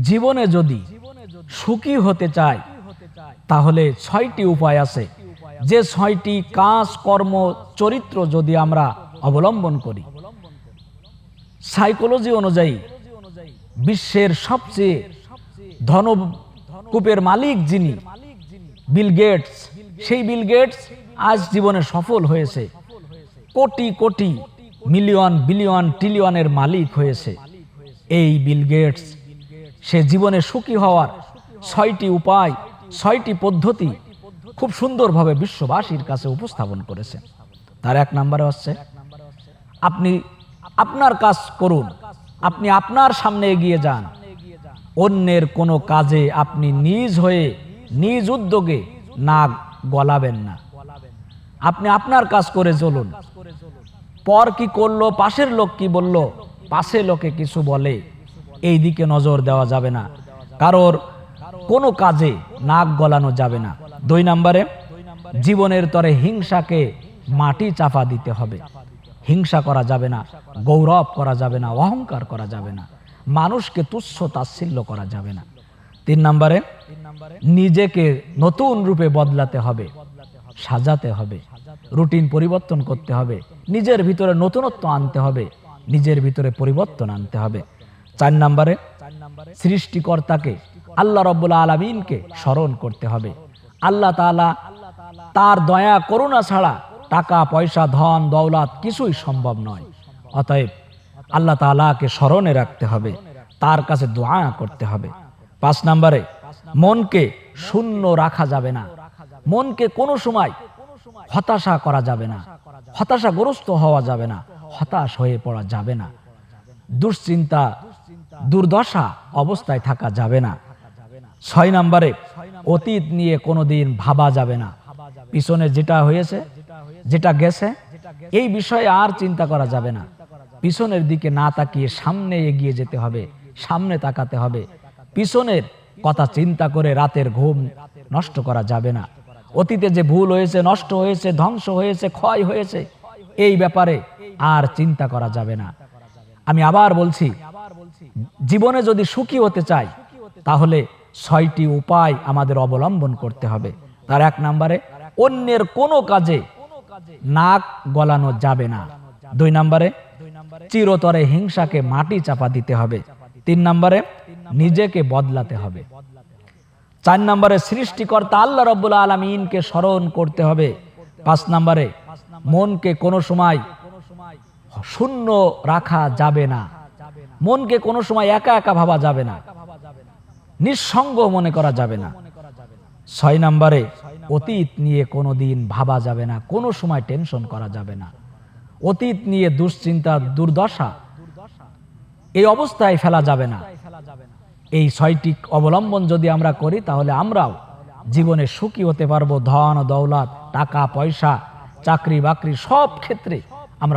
জীবনে যদি সুখী হতে চাই তাহলে 6টি উপায় আছে, যে 6টি কাজ কর্ম চরিত্র যদি আমরা অবলম্বন করি, সাইকোলজি অনুযায়ী বিশ্বের সবচেয়ে ধনকূপের মালিক যিনি, বিল গেটস, সেই বিল গেটস আজ জীবনে সফল হয়েছে, কোটি কোটি মিলিয়ন বিলিয়ন ট্রিলিয়নের মালিক হয়েছে। এই বিল গেটস সে জীবনে সুখী হওয়ার 6টি উপায়, 6টি পদ্ধতি খুব সুন্দরভাবে বিশ্ববাসীর কাছে উপস্থাপন করেছেন। তার 1 নম্বরে হচ্ছে, আপনি আপনার কাজ করুন, আপনি আপনার সামনে এগিয়ে যান, অন্যের কোনো কাজে আপনি নিজ হয়ে নিজ উদ্যোগে নাক গলাবেন না। আপনি আপনার কাজ করে চলুন। পর কি করলো, পাশের লোক কি বলল, পাশে লোকে কিছু বলে, এই দিকে নজর দেওয়া যাবে না, কারোর কোনো কাজে নাক গলানো যাবে না। 2 নম্বরে, জীবনের তরে হিংসাকে মাটি চাপা দিতে হবে। হিংসা করা যাবে না, গৌরব করা যাবে না, অহংকার করা যাবে না, মানুষকে তুচ্ছ তাচ্ছিল্য করা যাবে না। 3 নম্বরে, নিজেকে নতুন রূপে বদলাতে হবে, সাজাতে হবে, রুটিন পরিবর্তন করতে হবে, নিজের ভিতরে নতুনত্ব আনতে হবে, নিজের ভিতরে পরিবর্তন আনতে হবে। 4 নম্বরে, সৃষ্টিকর্তাকে আল্লাহ রাব্বুল আলামিনকে স্মরণ করতে হবে। আল্লাহ তাআলা তার দয়া করুণা ছাড়া টাকা পয়সা ধন দৌলত কিছুই সম্ভব নয়। অতএব আল্লাহ তাআলাকে স্মরণে রাখতে হবে, তার কাছে দোয়া করতে হবে। 5 নম্বরে, মনকে শূন্য রাখা যাবে না, মনকে কোনো সময় হতাশা করা যাবে না, হতাশাগ্রস্ত হওয়া যাবে না, হতাশ হয়ে পড়া যাবে না, দুশ্চিন্তা দুর্দশা অবস্থায় থাকা যাবে না। 6 নম্বরে, অতীত নিয়ে কোনোদিন ভাবা যাবে না। পিছনে যেটা হয়েছে, যেটা গেছে, এই বিষয়ে আর চিন্তা করা যাবে না। পিছনের দিকে না তাকিয়ে সামনে এগিয়ে যেতে হবে, সামনে তাকাতে হবে। পিছনের কথা চিন্তা করে রাতের ঘুম নষ্ট করা যাবে না। অতীতে যে ভুল হয়েছে, নষ্ট হয়েছে, ধ্বংস হয়েছে, ক্ষয় হয়েছে, এই ব্যাপারে আর চিন্তা করা যাবে না। আমি আবার বলছি, জীবনে যদি সুখী হতে চাই তাহলে 6টি উপায় আমাদের অবলম্বন করতে হবে। তার 1 নম্বরে, অন্যের কোনো কাজে নাক গলানো যাবে না। 2 নম্বরে, চিরতরে হিংসাকে মাটি চাপা দিতে হবে। 3 নম্বরে, নিজেকে বদলাতে হবে। 4 নম্বরে, সৃষ্টিকর্তা আল্লাহ রাব্বুল আলামিনকে স্মরণ করতে হবে। 5 নম্বরে, মনকে কোনো সময় শূন্য রাখা যাবে না, মনকে কোনো সময় একা একা ভাবা যাবে না, নিঃসঙ্গ মনে করা যাবে না। 6 নম্বরে, অতীত নিয়ে কোনোদিন ভাবা যাবে না, কোনো সময় টেনশন করা যাবে না। অতীত নিয়ে দুশ্চিন্তা দুর্দশা এই অবস্থায় ফেলা যাবে না। এই 6টি অবলম্বন যদি আমরা করি তাহলে আমরাও জীবনে সুখী হতে পারবো। ধন দৌলত, টাকা পয়সা, চাকরি বাকরি সব ক্ষেত্রে আমরা